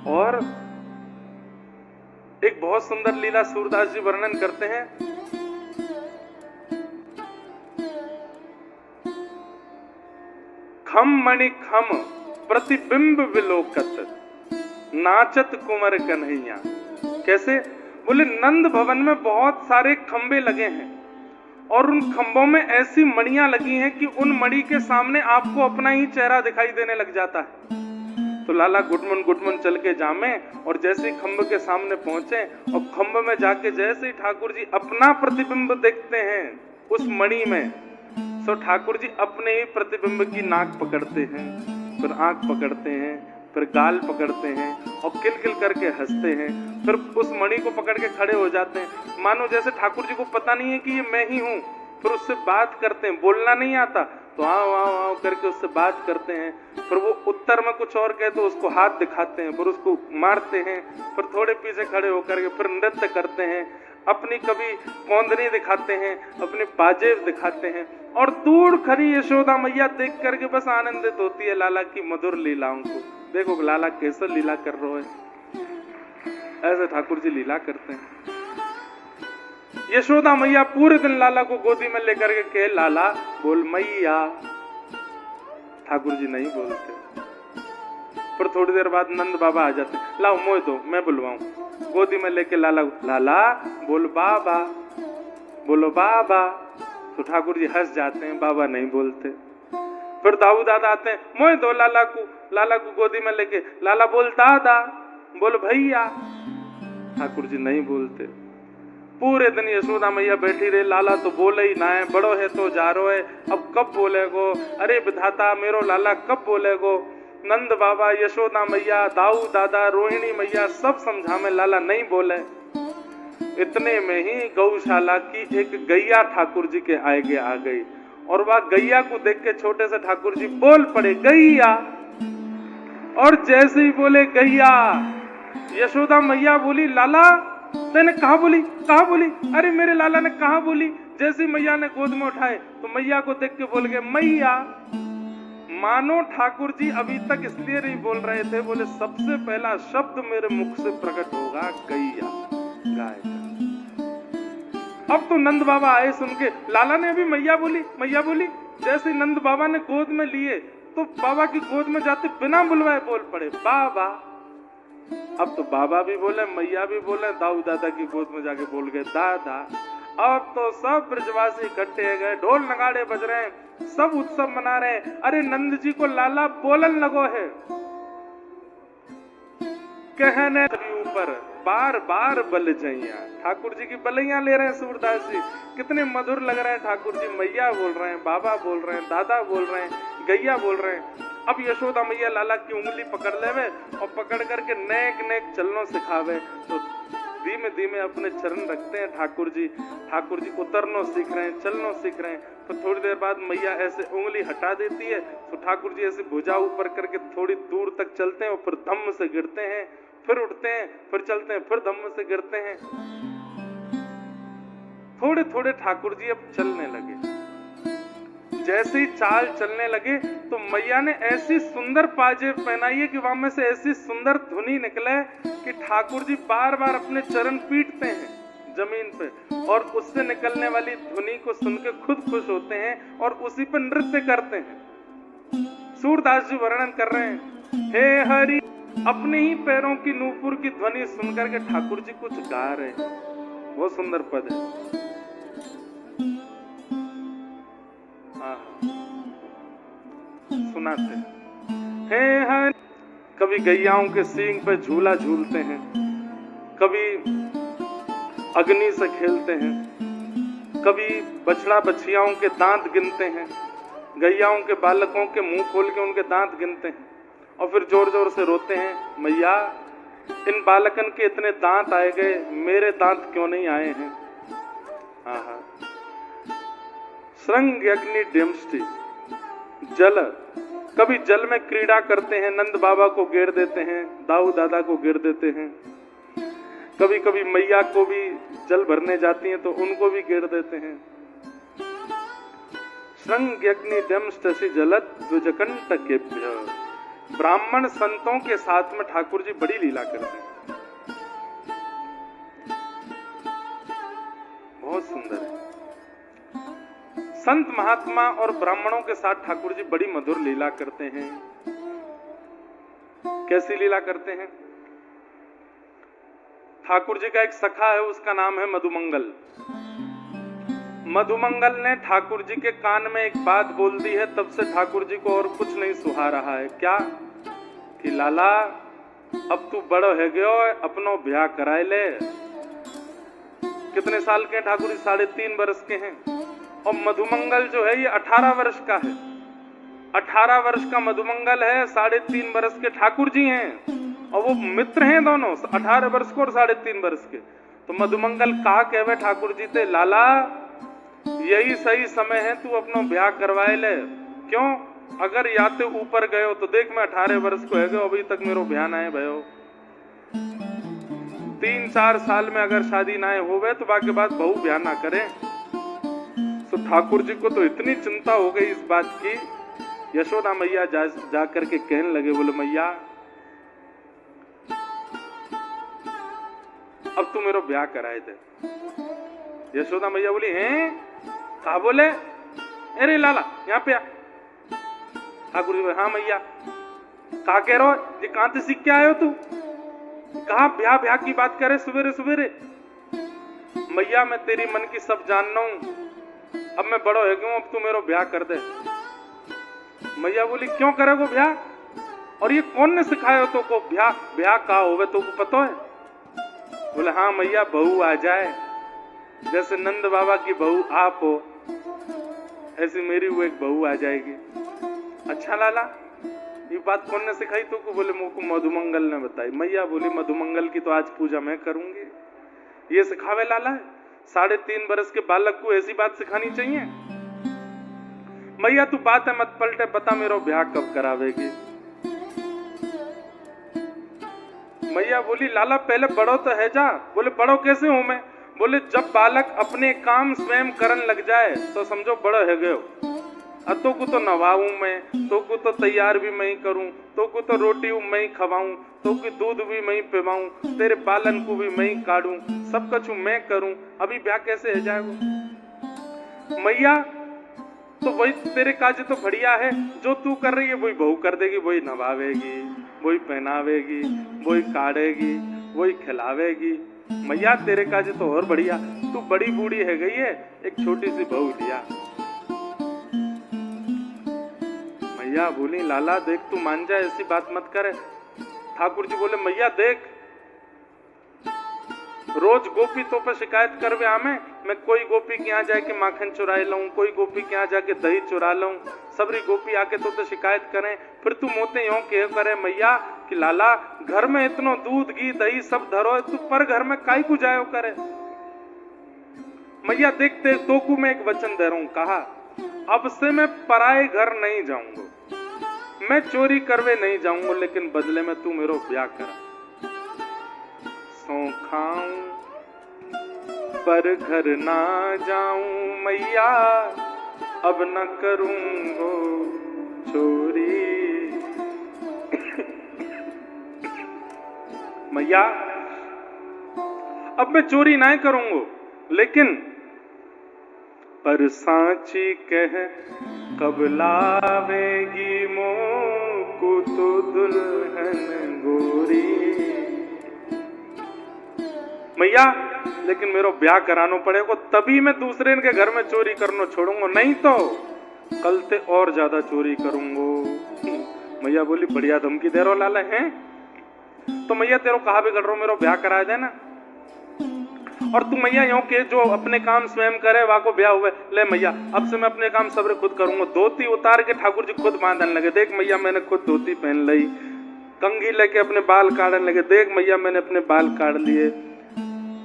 और एक बहुत सुंदर लीला सूरदास जी वर्णन करते हैं। खम मणि खम प्रतिबिंब विलोकत नाचत कुंवर कन्हैया। कैसे? बोले नंद भवन में बहुत सारे खंबे लगे हैं और उन खंभों में ऐसी मणियां लगी हैं कि उन मणि के सामने आपको अपना ही चेहरा दिखाई देने लग जाता है। तो लाला गुटमुन चल के जामे और जैसे ही खंभ के सामने पहुंचे और खंभ में जाके जैसे ही ठाकुर जी अपना प्रतिबिंब देखते हैं उस मणि में, तो ठाकुर जी अपने ही प्रतिबिंब की नाक पकड़ते हैं, फिर आंख पकड़ते हैं, फिर गाल पकड़ते हैं और किल किल करके हंसते हैं। फिर उस मणि को पकड़ के खड़े हो जाते हैं, मानो जैसे ठाकुर जी को पता नहीं है कि ये मैं ही हूं। फिर उससे बात करते हैं, बोलना नहीं आता तो आओ आओ आओ करके उससे बात करते हैं। फिर वो उत्तर में कुछ और कहे तो उसको हाथ दिखाते हैं, फिर उसको मारते हैं, फिर थोड़े पीछे खड़े होकर के फिर नृत्य करते हैं, अपनी कभी कौंदनी दिखाते हैं, अपने पाजेब दिखाते हैं। और दूर खड़ी यशोदा मैया देख करके बस आनंदित होती है लाला की मधुर लीलाओं को। देखो लाला कैसे लीला कर रहे है, ऐसे ठाकुर जी लीला करते हैं। यशोदा मैया पूरे दिन लाला को गोदी में लेकर के कहे लाला बोल मैया, ठाकुर जी नहीं बोलते। पर थोड़ी देर बाद नंद बाबा आ जाते, लाओ मोह दो मैं बुलवाऊं। गोदी में लेके लाला बोल बाबा, बोलो बाबा। तो ठाकुर जी हंस जाते हैं, बाबा नहीं बोलते। फिर दाऊ दादा आते हैं, मोह दो लाला को गोदी में लेके, लाला बोल दादा, बोल भैया। ठाकुर जी नहीं बोलते। पूरे दिन यशोदा मैया बैठी रहे, लाला तो बोले ही ना है, बड़ो है तो जारो है, अब कब बोलेगो, अरे विधाता मेरो लाला कब बोलेगो। नंद बाबा, यशोदा मैया, दाऊ दादा, रोहिणी मैया सब समझा में, लाला नहीं बोले। इतने में ही गौशाला की एक गैया ठाकुर जी के आगे आ गई और वह गैया को देख के छोटे से ठाकुर जी बोल पड़े गैया। और जैसे ही बोले गैया, यशोदा मैया बोली लाला तेने कहा बोली, कहा बोली? अरे मेरे लाला ने कहा बोली? जैसे मैया ने गोद में उठाए तो मैया को देख के बोल गए मैया। मानो ठाकुर जी अभी तक इसलिए नहीं बोल रहे थे, बोले सबसे पहला शब्द मेरे मुख से प्रकट होगा गैया, गाय। अब तो नंद बाबा आए सुन के, लाला ने अभी मैया बोली, मैया बोली। जैसे नंद बाबा ने गोद में लिए तो बाबा की गोद में जाते बिना बुलवाए बोल पड़े बाबा। अब तो बाबा भी बोले, मैया भी बोले, दाऊ दादा की गोद में जाके बोल गए दादा। अब तो सब ब्रजवासी इकट्ठे गए, ढोल नगाड़े बज रहे हैं, सब उत्सव मना रहे हैं। अरे नंद जी को लाला बोलन लगो है, कहने ऊपर बार बार बल जैया। ठाकुर जी की बलैया ले रहे हैं सूरदास जी, कितने मधुर लग रहे हैं ठाकुर जी। मैया बोल रहे हैं, बाबा बोल रहे हैं, दादा बोल रहे हैं, गैया बोल रहे हैं। अब यशोदा मैया लाला की उंगली पकड़ लेवे और पकड़ करके नेक नेक चलनो सिखावे तो धीमे धीमे अपने चरण रखते हैं ठाकुर जी। ठाकुर जी उतरनो सीख रहे हैं, चलनो सीख रहे हैं। तो थोड़ी देर बाद मैया ऐसे उंगली हटा देती है तो ठाकुर जी ऐसे भुजा ऊपर करके थोड़ी दूर तक चलते हैं और फिर धम्म से गिरते हैं, फिर उठते हैं, फिर चलते हैं, फिर धम्म से गिरते हैं। थोड़े थोड़े ठाकुर जी अब चलने लगे। जैसे ही चाल चलने लगे तो मैया ने ऐसी सुंदर पाजेब पहनाई है कि वहां में से ऐसी सुंदर धुनी निकले कि ठाकुर जी बार बार अपने चरण पीटते हैं जमीन पे और उससे निकलने वाली धुनी को सुन के खुद खुश होते हैं और उसी पर नृत्य करते हैं। सूरदास जी वर्णन कर रहे हैं, हे हरि, अपने ही पैरों की नूपुर की ध्वनि सुनकर के ठाकुर जी कुछ गा रहे हैं। बहुत सुंदर पद है। सुनाते हे हरि, कभी गैयाओं के सींग पे झूला झूलते हैं, कभी अग्नि से खेलते हैं, कभी बछड़ा बछियाओं के दांत गिनते हैं, गैयाओं के बालकों के मुंह खोल के उनके दांत गिनते हैं और फिर जोर जोर से रोते हैं, मैया इन बालकन के इतने दांत आए गए, मेरे दांत क्यों नहीं आए हैं। श्रृंग अग्नि डिम्ष्टि जल, कभी जल में क्रीड़ा करते हैं, नंद बाबा को घेर देते हैं, दाऊ दादा को घेर देते हैं। कभी कभी मैया को भी जल भरने जाती हैं तो उनको भी घेर देते हैं। श्रृंग अग्नि डिम्ष्टि जलत द्विजकंटकेभ्यः ब्राह्मण संतों के साथ में ठाकुर जी बड़ी लीला करते हैं, बहुत सुंदर है। संत महात्मा और ब्राह्मणों के साथ ठाकुर जी बड़ी मधुर लीला करते हैं। कैसी लीला करते हैं? ठाकुर जी का एक सखा है, उसका नाम है मधुमंगल। मधुमंगल ने ठाकुर जी के कान में एक बात बोल दी है, तब से ठाकुर जी को और कुछ नहीं सुहा रहा है। क्या? कि लाला अब तू बड़ो है गयो, अपनो ब्याह कराए ले। कितने साल के हैं ठाकुर जी? 3.5 वर्ष के हैं। और मधुमंगल जो है ये 18 वर्ष का है। 18 वर्ष का मधुमंगल है, 3.5 वर्ष के ठाकुर जी हैं, और वो मित्र हैं दोनों, 18 वर्ष को और 3.5 वर्ष के। तो मधुमंगल कहा कहवे ठाकुर जी थे, लाला यही सही समय है, तू अपनो ब्याह करवाए ले। क्यों? अगर याते ऊपर गयो तो देख मैं 18 वर्ष को है गयो, अभी तक मेरो ब्याह ना है भयो। 3-4 साल में अगर शादी ना होवे तो बाकी बात बहू ब्याह ना करे। तो ठाकुर जी को तो इतनी चिंता हो गई इस बात की, यशोदा मैया जा करके कहने लगे, बोले मैया अब तू मेरो ब्याह कराए दे। यशोदा मैया बोली, हैं कहा? बोले अरे लाला यहाँ पे आ। ठाकुर जी बोले, हाँ मैया। कहा कह रहे हो जी? कहां से सीख के आए हो तू? कहा ब्याह ब्याह की बात करे सवेरे सवेरे? मैया मैं तेरी मन की सब जानना हूं, अब मैं बड़ो हो गया हूं, अब तू मेरो ब्याह कर दे। मैया बोली, क्यों करेगो ब्याह? और ये कौन ने सिखाया तो को ब्याह ब्याह कहा होवे तो को पता है? बोले हाँ मैया, बहू आ जाए, जैसे नंद बाबा की बहू आप हो, ऐसी मेरी वो एक बहू आ जाएगी। अच्छा लाला ये बात कौन ने सिखाई तो को? बोले मुझको मधुमंगल ने बताई। मैया बोली, मधुमंगल की तो आज पूजा मैं करूंगी, ये सिखावे लाला? 3.5 वर्ष के बालक को ऐसी बात सिखानी चाहिए? मैया तू बात है मत पलटे, बता मेरो ब्याह कब करावेगी? मैया बोली, लाला पहले बड़ो तो है जा। बोले बड़ो कैसे हूं मैं? बोले जब बालक अपने काम स्वयं करन लग जाए तो समझो बड़ो है गयो। तो को तो नवाऊं मैं, तो को तो तैयार भी मैं ही करूं, तो को तो रोटी मैं ही खवाऊं, तो को दूध भी मैं ही पिवाऊं, तेरे बालन को भी मैं ही काटूं, सब कुछ मैं करूं, अभी ब्याह कैसे है जाएगा? मैया तो वही तेरे काज तो बढ़िया है, जो तू कर रही है वही बहू कर देगी, वही नवावेगी, वही पहनावेगी, वही काटेगी, वही खिलावेगी। मैया तेरे काज तो और बढ़िया, तू बड़ी बूढ़ी है गई है, एक छोटी सी बहू लिया। मैया बोली, लाला देख तू मान जा, ऐसी बात मत करे। ठाकुर जी बोले, मैया देख रोज गोपी तो पर शिकायत करवे आमे, मैं कोई गोपी के यहाँ जाके माखन चुराए लाऊं, कोई गोपी के यहाँ जाके दही चुरा लाऊं, सबरी गोपी आके तो शिकायत करें, फिर तू मोते यूं कह करे मैया कि लाला घर में इतनो दूध घी दही सब धरो, तू पर घर में काई को जायो करे? मैया देखते तो को मैं एक वचन दे रहा हूं, कहा अब से मैं पराए घर नहीं जाऊंगा, मैं चोरी करवे नहीं जाऊंगा, लेकिन बदले में तू मेरो ब्याह करा। सो खाऊं पर घर ना जाऊं मैया, अब न करूंगो चोरी। मैया अब मैं चोरी ना करूंगो, लेकिन पर सांची कह कब लावेगी मोको तो दुल्हन गोरी। मैया लेकिन मेरो ब्याह करानो पड़ेगा, तभी मैं दूसरे के घर में चोरी करना छोड़ूंगा, नहीं तो कल ते और ज्यादा चोरी करूंगो। मैया बोली, बढ़िया धमकी दे रहो लाला है? तो मैया तेरो कहा बिगड़ रहा, मेरो ब्याह करा दे ना। और तू मैया यूं के जो अपने काम स्वयं करे वाको ब्याह हुए, ले मैया अब से मैं अपने काम सबरे खुद करूंगा। धोती उतार के ठाकुर जी खुद बांधने लगे, देख मैया मैंने खुद धोती पहन ली। कंघी लेके अपने बाल काटने लगे, देख मैया मैंने अपने बाल काट लिए।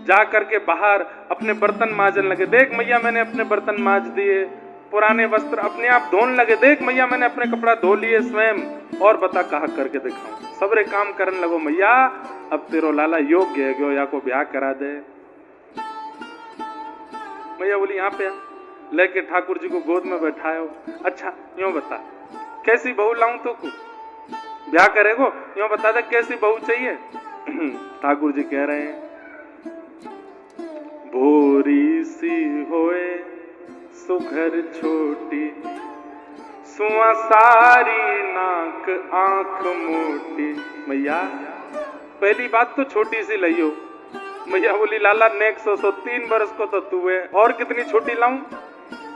जा करके बाहर अपने बर्तन मांजने लगे, देख मैया मैंने अपने बर्तन मांज दिए। पुराने वस्त्र अपने आप धोने लगे, देख मैया मैंने अपने कपड़ा धो लिए स्वयं। और बता कहा करके दिखाऊं, सबरे काम करने लगो। मैया अब तेरो लाला योग्य है गयो, या को ब्याह करा दे। मैया बोली, यहाँ पे लेके ठाकुर जी को गोद में बैठायो। अच्छा यूं बता कैसी बहू लाऊं तो को? ब्याह करेगो, यूं बता दे कैसी बहू चाहिए। ठाकुर जी कह रहे हैं भोरी सी होए सुघर छोटी, सुआ सारी नाक आंख मोटी। मैया पहली बात तो छोटी सी लियो। मैया बोली लाला नेक 103 बरस को तो तू है, और कितनी छोटी लाऊं?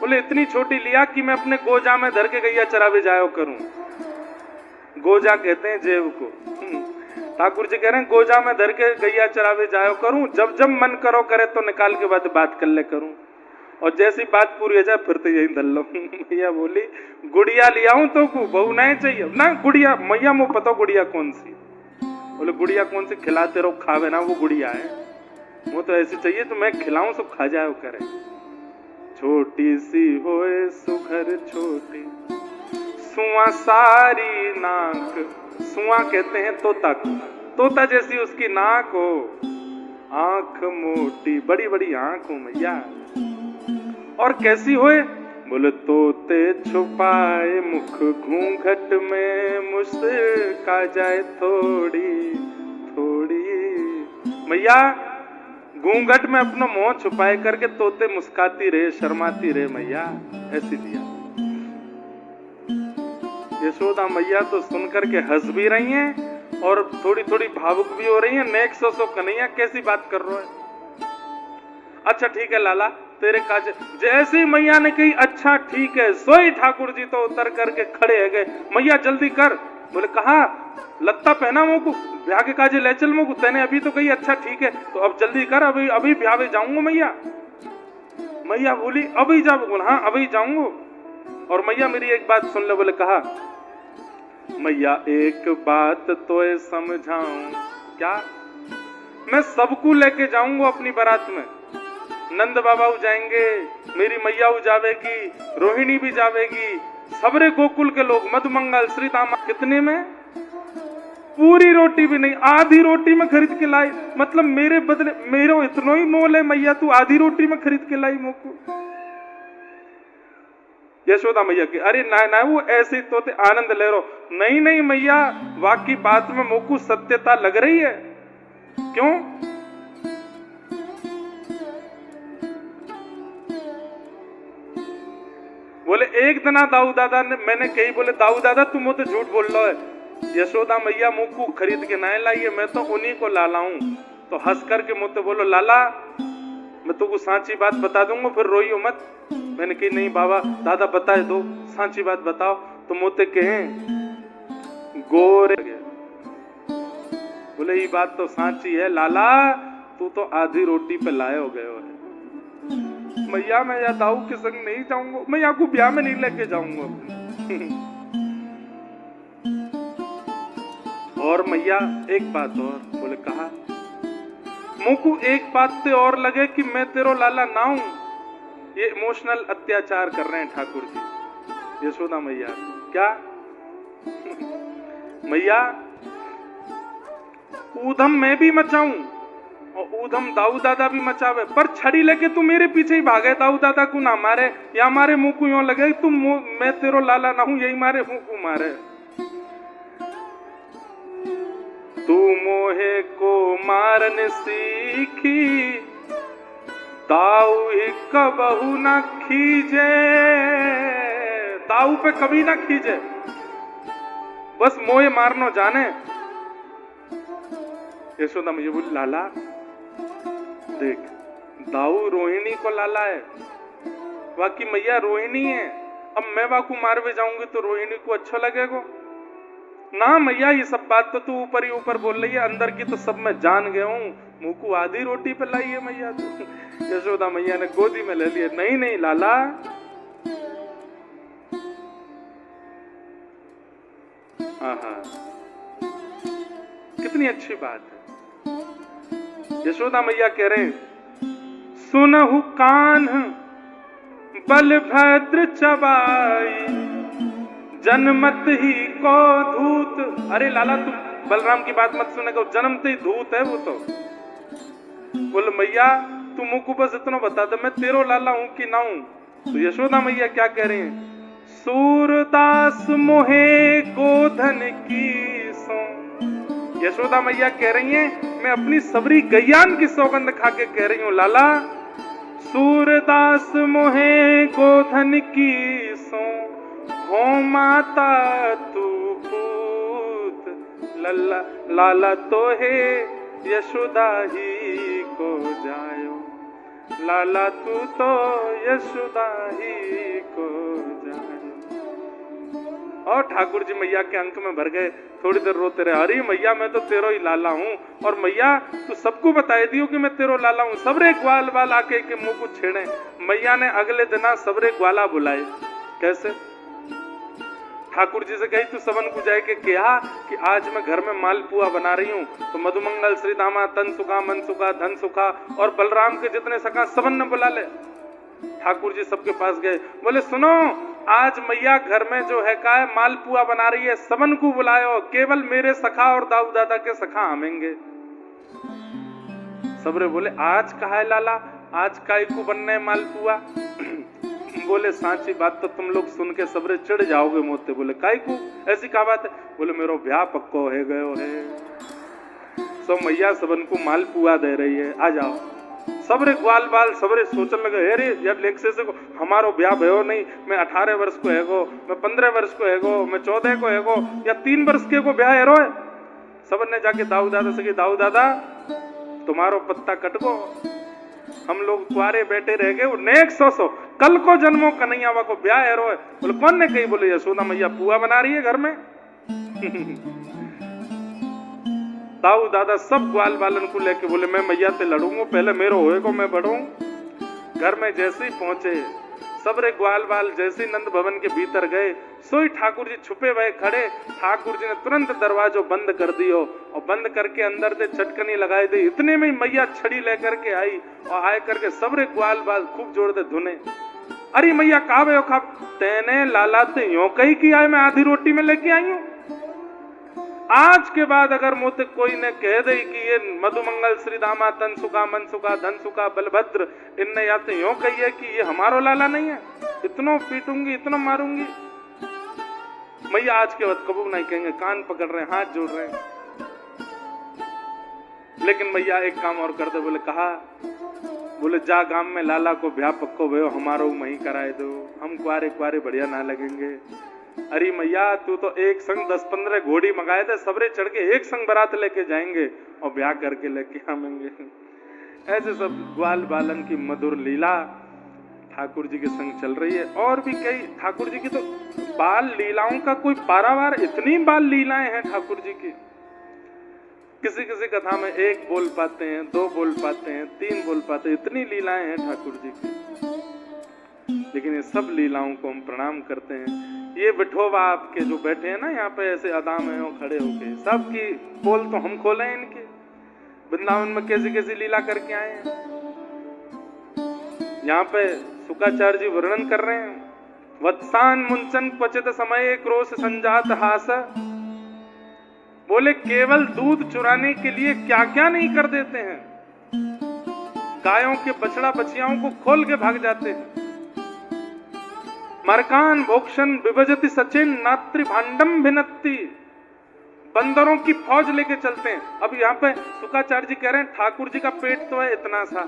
बोले इतनी छोटी लिया कि मैं अपने गोजा में धर के गैया चरावे जायो करूं। गोजा कहते हैं जेब को। ठाकुर जी कह रहे हैं गोजा में धर के गैया चरावे जायो करूं, जब जब मन करो करे तो निकाल के बाद बात कर ले करूं, और जैसी बात पूरी हो जाए फिर तो यही धर लो। मैया बोली गुड़िया लियाऊं तो को बहू नहीं चाहिए ना। गुड़िया मैया मुझे पता गुड़िया कौन सी। बोले गुड़िया कौन सी? खिलाते रहो खावे ना, वो गुड़िया है। वो तो ऐसी चाहिए तो मैं खिलाऊं सब खा जाओ करे। छोटी सी होए सुघर छोटी, सुआ सारी नाक। सुआ कहते हैं तोता को, तोता जैसी उसकी नाक हो, आंख मोटी, बड़ी बड़ी आंख हो मैया। और कैसी होए? बोले तोते छुपाए मुख घूंघट में, मुस्का जाए थोड़ी थोड़ी। मैया घूंघट में अपना मुंह छुपाए करके तोते मुस्काती रहे, शर्माती रहे मैया, ऐसी दिया। यशोदा मैया तो सुनकर के हंस भी रही हैं और थोड़ी थोड़ी भावुक भी हो रही हैं। नेक सो कन्हैया कैसी बात कर रहे हो? अच्छा ठीक है लाला तेरे काज। जैसे मैया ने कही अच्छा ठीक है, सोई ठाकुर जी तो उतर करके खड़े है गए। मैया जल्दी कर। बोले कहा लत्ता पहना मोकू, ब्याह के काजे ले चल मोकू। तेने अभी तो कही अच्छा ठीक है, तो अब जल्दी कर, अभी अभी ब्याह में जाऊंगा मैया। मैया बोली अभी जा? बोला हाँ अभी जाऊंगा। और मैया मेरी एक बात सुन ले। बोले कहा मैया एक बात तो समझाऊं क्या? मैं सबको लेके जाऊंगा अपनी बारात में। नंद बाबा जाएंगे, मेरी मैया जावेगी, रोहिणी भी जावेगी, सबरे गोकुल के लोग, मधुमंगल श्री दामा। कितने में? पूरी रोटी भी नहीं, आधी रोटी में खरीद के लाई। मतलब मेरे बदले मेरो इतना ही मोल है मैया, तू आधी रोटी में खरीद के लाई मोको। यशोदा मैया की अरे ना ना वो ऐसे तो आनंद ले रो। नहीं नहीं मैया वाकई बात में मोकू सत्यता लग रही है। क्यों? बोले एक दिना दाऊ दादा ने मैंने कही, बोले दाऊ दादा तुम मुझे झूठ बोल रहे हो। यशोदा मैया मुकू खरीद के ना लाइए, मैं तो उन्हीं को लाला हूं। तो हंस करके मुझे बोलो लाला मैं तुमको सांची बात बता दूंगा, फिर रोइयो मत। मैंने कही नहीं बाबा दादा बताए दो, सांची बात बताओ। तो मुझे कहे गोरे। बोले ये बात तो सांची है लाला, तू तो आधी रोटी पे लाए हो गए है। मैया मैं या दाऊ के संग नहीं जाऊंगा, मैं आपको ब्याह में नहीं लेके जाऊंगा। और मैया एक बात और। बोले कहा मुझको एक बात से और लगे कि मैं तेरो लाला ना हूं। ये इमोशनल अत्याचार कर रहे हैं ठाकुर जी यशोदा मैया। क्या मैया ऊधम मैं भी मचाऊं और ऊधम दाऊ दादा भी मचावे, पर छड़ी लेके तू मेरे पीछे ही भागे, दाऊ दादा को ना मारे या मारे मुंह को यूं लगे तुम मैं तेरो लाला ना हूं, यही मारे मुंह को मारे। तू मोहे को मारने सीखी, दाऊ ही कबहू ना खींचे। दाऊ पे कभी ना खींचे, बस मोहे मारनो जाने। यशोदा मुझे बोली लाला देख दाऊ रोहिणी को लाला है, बाकी मैया रोहिणी है। अब मैं बाकू मारवे जाऊंगी तो रोहिणी को अच्छा लगेगा ना। मैया ये सब बात तो तू ऊपर ही ऊपर बोल रही है, अंदर की तो सब मैं जान गया हूँ। मुंह को आधी रोटी पे लाई है मैया तू। यशोदा मैया ने गोदी में ले लिया। नहीं नहीं लाला हाँ कितनी अच्छी बात है। यशोदा मैया कह रहे सुनहु कान बलभद्र चबाई, जन्मत ही को धूत। अरे लाला तुम बलराम की बात मत सुने, जन्मते ही धूत है वो तो। बोल मैया तू मुझको बस इतना बता दे मैं तेरो लाला हूं कि ना हूं। तो यशोदा मैया क्या कह रही हैं सूरदास मोहे गोधन की सो। यशोदा मैया कह रही हैं, मैं अपनी सबरी गैयान की सौगंध खा के कह रही हूं लाला, सूरदास मोहे गोधन की सो, हो माता तू पूत, लल्ला लाला तो है यशोदा ही को जायो, लाला तू तो यशोदा ही को जायो। और ठाकुर जी मैया के अंक में भर गए, थोड़ी देर रोते रहे, अरे मैया मैं तो तेरो ही लाला हूँ, और मैया तू सबको बताए दियो कि मैं तेरो लाला हूँ। सबरे ग्वाल बाल आके के मुंह को छेड़े। मैया ने अगले दिन सबरे ग्वाला बुलाए। कैसे? ठाकुर जी से कही तू सबन को जाए के कहा कि आज मैं घर में मालपुआ बना रही हूँ, तो मधुमंगल श्री दामा तन सुखा मन सुखा धन सुखा और बलराम के जितने सखा सबन ने बुला ले। ठाकुर जी सबके पास गए, बोले सुनो आज मैया घर में जो है का मालपुआ बना रही है, सबन को बुलायो, केवल मेरे सखा और दाऊ दादा के सखा आमेंगे। सबरे बोले आज कहा है लाला, आज काय को बनना है मालपुआ? बोले सांची बात तो तुम लोग सुन के सबरे चिढ़ जाओगे मोते। बोले काय को, ऐसी क्या बात है? बोले मेरो ब्याह पक्को है गयो है, सो मैया सबन को मालपुआ दे रही है, आ जाओ। सबरे ग्वाल बाल सबरे सोचने लगे, अरे यार लेक्से से को हमारो ब्याह भयो नहीं, मैं 18 वर्ष को हैगो, मैं 15 वर्ष को हैगो, मैं 14 को हैगो, या 3 वर्ष के को ब्याह हेरो है। सबन ने जाके दाऊ दादा से कही, दाऊ दादा तुम्हारो पत्ता कट गो, हम लोग कुआरे बैठे रह गए, नेक सो कल को जन्मो कन्हैया को ब्याह हेरो है। बोले कौन ने कही? बोले यशोदा मैया पुआ बना रही है घर में। दाऊ दादा सब ग्वाल बालन को लेके बोले मैं मैया से लड़ूंगा, पहले मेरो होएगो मैं बढ़ूं। घर में जैसे ही पहुंचे सबरे ग्वाल बाल जैसे नंद भवन के भीतर गए, सोई ठाकुर जी छुपे हुए खड़े। ठाकुर जी ने तुरंत दरवाजो बंद कर दियो और बंद करके अंदर से चटकनी लगाई दी। इतने में मैया छड़ी लेकर के आई और आए करके सबरे ग्वाल बाल खूब जोड़ दे धुने। अरे मैया कहा भयो खा तेने लाला ते यो कही कि आए मैं आधी रोटी में लेके आई हूँ। आज के बाद अगर मुझे कोई ने कह दे कि ये मधुमंगल श्री दामा तन सुखा मन सुखा धन सुखा बलभद्र, इनने या तो यूं कही है कि ये हमारो लाला नहीं है, इतना पीटूंगी इतना मारूंगी। मैया आज के बाद कबू नहीं कहेंगे, कान पकड़ रहे हैं, हाथ जोड़ रहे हैं। लेकिन मैया एक काम और कर दे, बोले कहा, बोले जा गांव में लाला को ब्याह पक्को भयो हमारो वहीं कराए दो, हम कुआरे कुआरे बढ़िया ना लगेंगे। अरे मैया तू तो एक संग 10-15 घोड़ी मंगाए थे, सबरे चढ़ के एक संग बारात लेके जाएंगे और ब्याह करके लेके आएंगे। ऐसे सब ग्वाल बालन की मधुर लीला ठाकुर जी के संग चल रही है। और भी कई ठाकुर जी की तो बाल लीलाओं का कोई पारावार, इतनी बाल लीलाएं हैं ठाकुर जी की। किसी किसी कथा में 1 बोल पाते हैं, 2 बोल पाते हैं, 3 बोल पाते हैं, इतनी लीलाएं हैं ठाकुर जी की। लेकिन ये सब लीलाओं को हम प्रणाम करते हैं। ये विठोबा आपके जो बैठे हैं ना यहाँ पे ऐसे अदाम है वो खड़े होके, सबकी बोल तो हम खोले हैं इनके। वृंदावन में कैसी कैसी लीला करके आए हैं। यहाँ पे शुक्राचार्य जी वर्णन कर रहे हैं, वत्सान मुंचन क्वचित समय क्रोश संजात हास। बोले केवल दूध चुराने के लिए क्या क्या नहीं कर देते हैं। गायों के बछड़ा बछियाओं को खोल के भाग जाते हैं। मरकान भोक्षण विभजति सचिन नात्री भांडम भिन्नति, बंदरों की फौज लेके चलते हैं। अब यहाँ पे शुक्राचार्य जी कह रहे हैं ठाकुर जी का पेट तो है इतना सा,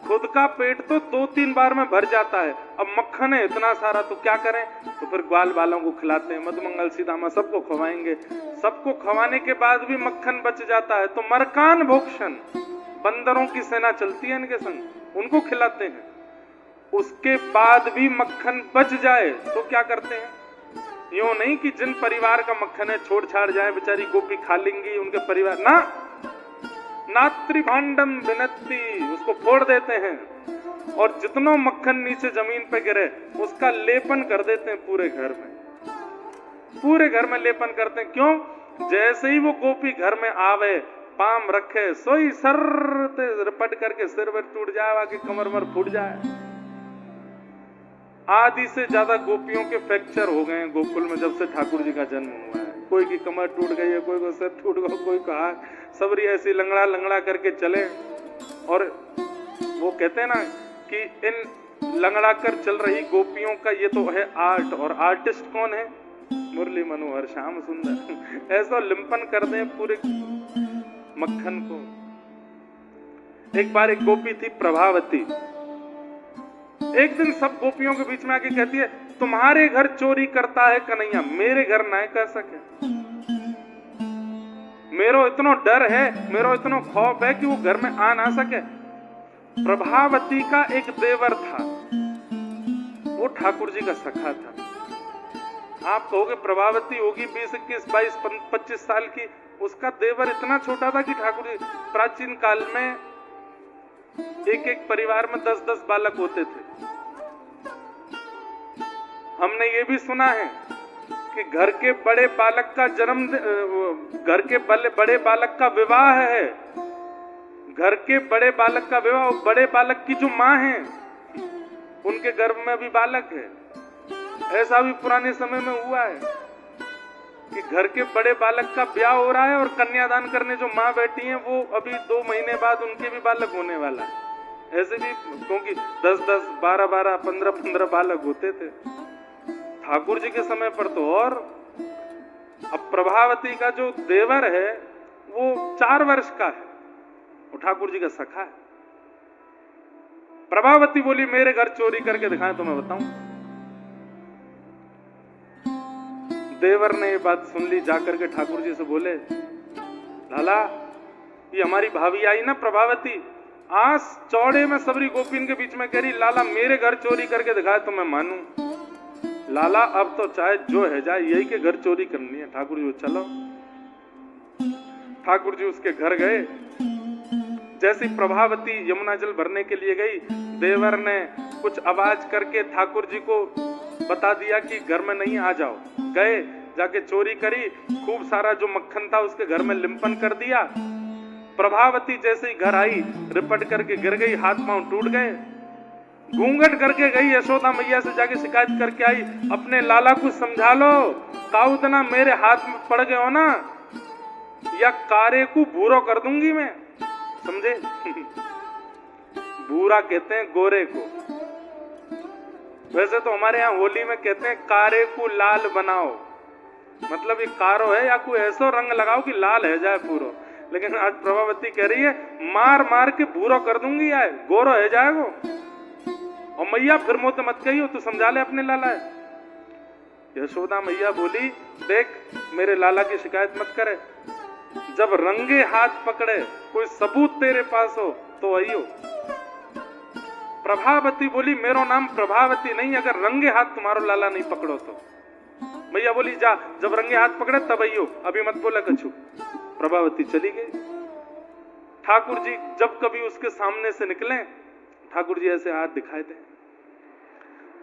खुद का पेट तो 2-3 बार में भर जाता है, अब मक्खन है इतना सारा, तो क्या करें? तो फिर ग्वाल बालों को खिलाते हैं, मधुमंगल सीतामा सबको खवाएंगे। सबको खवाने के बाद भी मक्खन बच जाता है तो मरकान भोक्षण, बंदरों की सेना चलती है इनके संग, उनको खिलाते हैं। उसके बाद भी मक्खन बच जाए तो क्या करते हैं? यूं नहीं कि जिन परिवार का मक्खन है छोड़ छाड़ जाए, बेचारी गोपी खा लेंगी उनके परिवार, ना, नात्री भांडम भिन्नति, उसको फोड़ देते हैं और जितना मक्खन नीचे जमीन पे गिरे उसका लेपन कर देते हैं पूरे घर में। पूरे घर में लेपन करते हैं। क्यों? जैसे ही वो गोपी घर में आवे, पाम रखे, सोई सर रपट करके सिर पर टूट जाए, बाकी कमर मर फूट जाए। आधी से ज्यादा गोपियों के फ्रैक्चर हो गए हैं गोकुल में जब से ठाकुर जी का जन्म हुआ है। कोई की कमर टूट गई है, कोई को सिर टूट गया, कोई का सबरी ऐसी लंगड़ा लंगड़ा करके चले। और वो कहते हैं ना कि इन लंगड़ा कर चल रही गोपियों का ये तो है आर्ट, और आर्टिस्ट कौन है? मुरली मनोहर, श्याम सुंदर। ऐसा लिंपन कर दें पूरे मक्खन को। एक बार एक गोपी थी प्रभावती, एक दिन सब गोपियों के बीच में आके कहती है, तुम्हारे घर चोरी करता है कन्हैया, मेरे घर ना कर सके। मेरो इतना डर है, मेरो इतना खौफ है कि वो घर में आ ना सके। प्रभावती का एक देवर था, वो ठाकुर जी का सखा था। आप कहोगे प्रभावती होगी 20, 21, 22, 25 साल की, उसका देवर इतना छोटा था कि ठाकुर जी, प्राचीन काल में एक एक परिवार में 10-10 बालक होते थे। हमने ये भी सुना है कि घर के बड़े बालक का जन्म, घर के बड़े बालक का विवाह है, घर के बड़े बालक का विवाह, बड़े बालक की जो माँ है उनके गर्भ में भी बालक है। ऐसा भी पुराने समय में हुआ है कि घर के बड़े बालक का ब्याह हो रहा है और कन्यादान करने जो माँ बैठी हैं वो अभी 2 महीने बाद उनके भी बालक होने वाला है। ऐसे भी, क्योंकि 10-10, 12-12, 15-15 बालक होते थे ठाकुर जी के समय पर तो। और अब प्रभावती का जो देवर है वो 4 वर्ष का है, वो ठाकुर जी का सखा है। प्रभावती बोली, मेरे घर चोरी करके दिखाएं तो मैं बताऊं। देवर ने ये बात सुन ली, जाकर के ठाकुर जी से बोले, लाला ये हमारी भाभी आई ना प्रभावती, आज चौड़े में सबरी गोपीन के बीच में कह रही, लाला मेरे घर चोरी करके दिखाए तो मैं मानूं। लाला अब तो चाहे जो है जाए, यही के घर चोरी करनी है। ठाकुर जी चलो। ठाकुर जी उसके घर गए। जैसी प्रभावती यमुना जल भरने के लिए गई, देवर ने कुछ आवाज करके ठाकुर जी को बता दिया कि घर में नहीं, आ जाओ। गए, जाके चोरी करी, खूब सारा जो मक्खन था उसके घर में लिंपन कर दिया। प्रभावती जैसे ही घर आई, रिपट करके गिर गई, हाथ पांव टूट गए। घूंघट करके गई यशोदा मैया से, जाके शिकायत करके आई, अपने लाला को समझा लो, काउतना मेरे हाथ में पड़ गए हो ना, या कारे को भूरो कर दूंगी मैं। समझे? भूरा कहते हैं गोरे को, वैसे तो हमारे यहाँ होली में कहते हैं कारे को लाल बनाओ, मतलब ये कारो है या कोई ऐसा रंग लगाओ कि लाल है जाए पूरा। लेकिन आज प्रभावती कह रही है, मार मार के भूरो कर दूंगी, आए गोरो है जाए वो। और मैया फिर मोते मत कही हो, तो समझा ले अपने लाला है। यशोदा मैया बोली, देख मेरे लाला की शिकायत मत करे, जब रंगे हाथ पकड़े, कोई सबूत तेरे पास हो तो आइयो। प्रभावती बोली, मेरो नाम प्रभावती नहीं, अगर रंगे हाथ तुम्हारो लाला नहीं पकड़ो तो। मैया बोली, जा, जब रंगे हाथ पकड़े तब आइयो, अभी मत बोला कछु। प्रभावती चली गई। ठाकुर जी जब कभी उसके सामने से निकले, ठाकुर जी ऐसे हाथ दिखाए थे।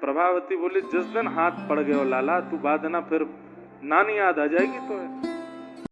प्रभावती बोली, जिस दिन हाथ पड़ गए हो लाला, तू बाद ना फिर नानी याद आ जाएगी तो है।